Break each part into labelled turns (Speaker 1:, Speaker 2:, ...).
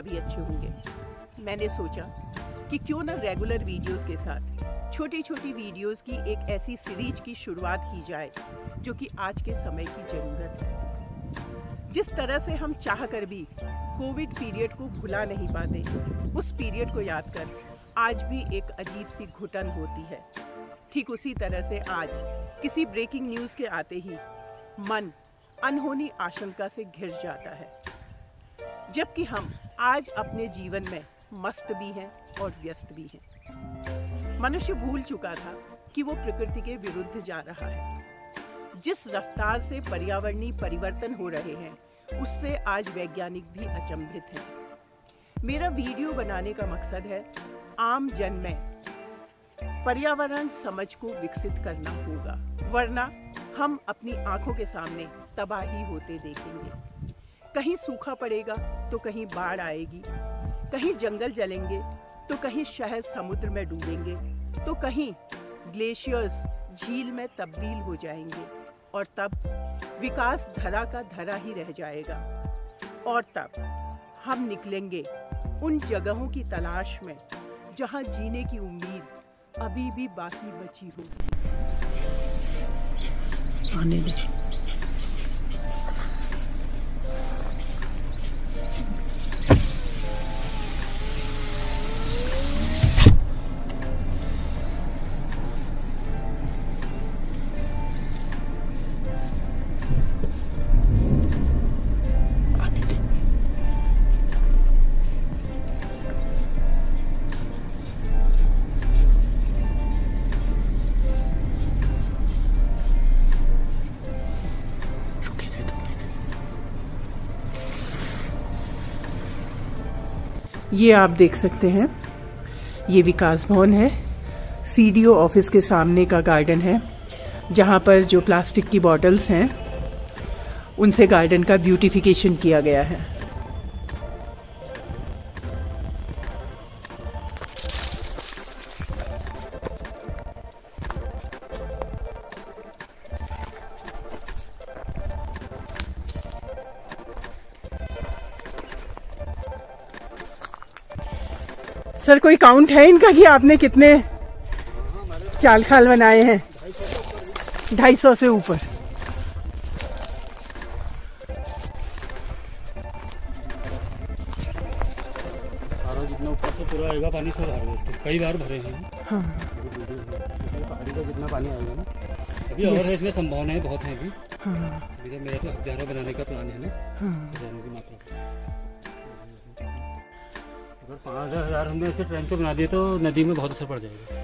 Speaker 1: सभी अच्छे होंगे। मैंने सोचा कि क्यों ना रेगुलर वीडियोस के साथ छोटी छोटी वीडियोस की एक ऐसी सीरीज की शुरुआत की जाए जो कि आज के समय की ज़रूरत है। जिस तरह से हम चाह कर भी कोविड पीरियड को भुला नहीं पाते, उस पीरियड को याद कर आज भी एक अजीब सी घुटन होती है। ठीक उसी तरह से आज किसी ब्रेकिंग न्यूज़ के आते ही मन अनहोनी आशंका से घिर जाता है, जबकि हम आज अपने जीवन में मस्त भी हैं और व्यस्त भी हैं। मनुष्य भूल चुका था कि वो प्रकृति के विरुद्ध जा रहा है। जिस रफ्तार से पर्यावरणीय परिवर्तन हो रहे हैं, उससे आज वैज्ञानिक भी अचंभित हैं। मेरा वीडियो बनाने का मकसद है आम जन में पर्यावरण समझ को विकसित करना होगा, वरना हम अपनी आंखों के सामने तबाही होते देखेंगे। कहीं सूखा पड़ेगा तो कहीं बाढ़ आएगी, कहीं जंगल जलेंगे तो कहीं शहर समुद्र में डूबेंगे, तो कहीं ग्लेशियर्स झील में तब्दील हो जाएंगे, और तब विकास धरा का धरा ही रह जाएगा। और तब हम निकलेंगे उन जगहों की तलाश में जहां जीने की उम्मीद अभी भी बाकी बची हो। आने दे। ये आप देख सकते हैं, ये विकास भवन है। सीडीओ ऑफिस के सामने का गार्डन है, जहाँ पर जो प्लास्टिक की बॉटल्स हैं उनसे गार्डन का ब्यूटिफिकेशन किया गया है। सर, कोई काउंट है इनका कि आपने कितने चाल खाल बनाए हैं? 250 से ऊपर।
Speaker 2: जितना ऊपर से पूरा आएगा पानी से भर गए, कई बार भरे हैं।
Speaker 1: हाँ।
Speaker 2: पहाड़ी का जितना पानी आएगा ना, अभी और इसमें संभावनाएं बहुत हैं अभी।
Speaker 1: हाँ।
Speaker 2: मेरा तो 1000 बनाने का प्लान है ना।
Speaker 1: हाँ।
Speaker 2: की मात्रा अगर 5000 हमने ऐसे ट्रेन से बना दिए तो नदी में बहुत असर पड़ जाएगा।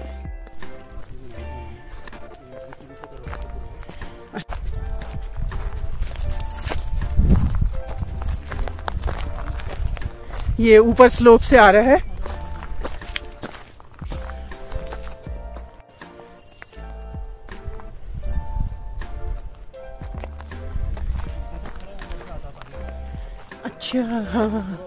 Speaker 1: ये ऊपर स्लोप से आ रहा है। अच्छा, हाँ।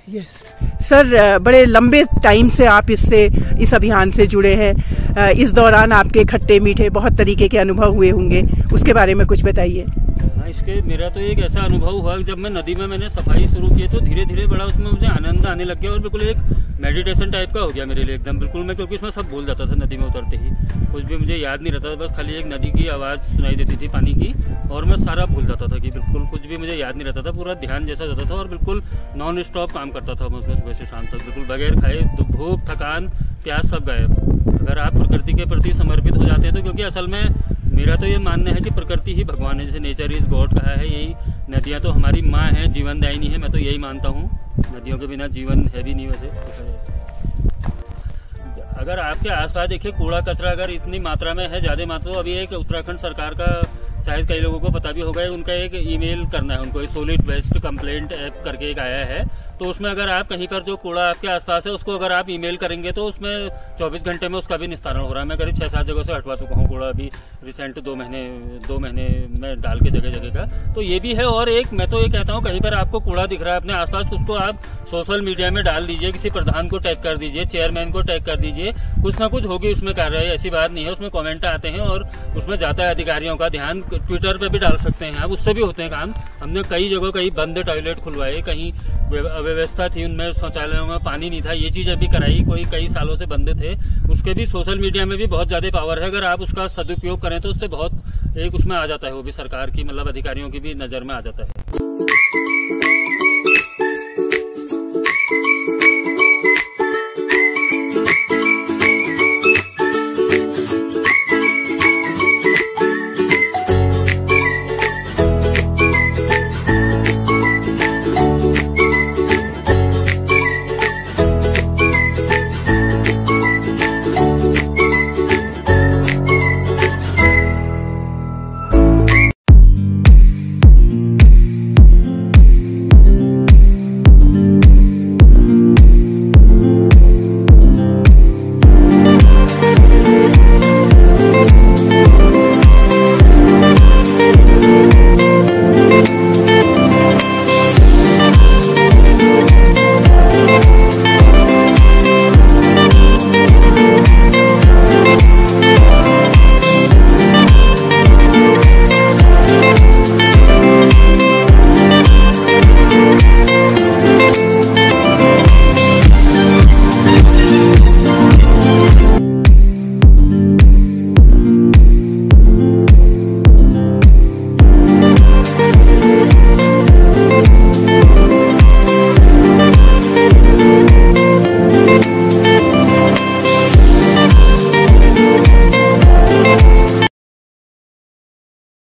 Speaker 1: यस सर, बड़े लंबे टाइम से आप इस अभियान से जुड़े हैं। इस दौरान आपके खट्टे मीठे बहुत तरीके के अनुभव हुए होंगे, उसके बारे में कुछ बताइए।
Speaker 2: इसके मेरा तो एक ऐसा अनुभव हुआ कि जब मैं नदी में मैंने सफाई शुरू की तो धीरे धीरे बड़ा उसमें मुझे आनंद आने लग गया, और बिल्कुल एक मेडिटेशन टाइप का हो गया मेरे लिए एकदम बिल्कुल। मैं क्योंकि उसमें सब भूल जाता था नदी में उतरते ही, कुछ भी मुझे याद नहीं रहता था, बस खाली एक नदी की आवाज़ सुनाई देती थी पानी की, और मैं सारा भूल जाता था कि बिल्कुल कुछ भी मुझे याद नहीं रहता था। पूरा ध्यान जैसा जाता था और बिल्कुल नॉन स्टॉप काम करता था मैं उसमें सुबह से शाम तक, बिल्कुल बगैर खाए। भूख, थकान, प्यास सब गायब। अगर आप प्रकृति के प्रति समर्पित हो जाते हैं तो, क्योंकि असल में मेरा तो ये मानना है कि प्रकृति ही भगवान है, जैसे नेचर इज गॉड कहा है, यही नदियाँ तो हमारी माँ है, जीवनदायिनी है। मैं तो यही मानता हूँ, नदियों के बिना जीवन है भी नहीं वैसे देखा जाए। अगर आपके आसपास देखिए कूड़ा कचरा अगर इतनी मात्रा में है, ज़्यादा मात्रा, तो अभी एक उत्तराखंड सरकार का, शायद कई लोगों को पता भी होगा, उनका एक ईमेल करना है उनको, सॉलिड वेस्ट कंप्लेंट ऐप करके एक आया है। तो उसमें अगर आप कहीं पर जो कूड़ा आपके आसपास है उसको अगर आप ईमेल करेंगे तो उसमें 24 घंटे में उसका भी निस्तारण हो रहा है। मैं करीब 6-7 जगह से हटवा चुका हूँ कूड़ा अभी रिसेंट 2 महीने में डाल के जगह जगह का। तो ये भी है। और एक मैं तो ये कहता हूँ, कहीं पर आपको कूड़ा दिख रहा है अपने आसपास, उसको आप सोशल मीडिया में डाल दीजिए, किसी प्रधान को टैग कर दीजिए, चेयरमैन को टैग कर दीजिए, कुछ ना कुछ होगी उसमें कार्रवाई। ऐसी बात नहीं है, उसमें कमेंट आते हैं और उसमें जाता है अधिकारियों का ध्यान। ट्विटर पे भी डाल सकते हैं आप, उससे भी होते हैं काम। हमने कई जगह कहीं बंद टॉयलेट खुलवाए, कहीं अव्यवस्था थी उनमें, शौचालयों में पानी नहीं था, ये चीजें भी कराई, कोई कई सालों से बंद थे। उसके भी सोशल मीडिया में भी बहुत ज्यादा पावर है, अगर आप उसका सदुपयोग करें तो उससे बहुत एक उसमें आ जाता है, वो भी सरकार की मतलब अधिकारियों की भी नजर में आ जाता है।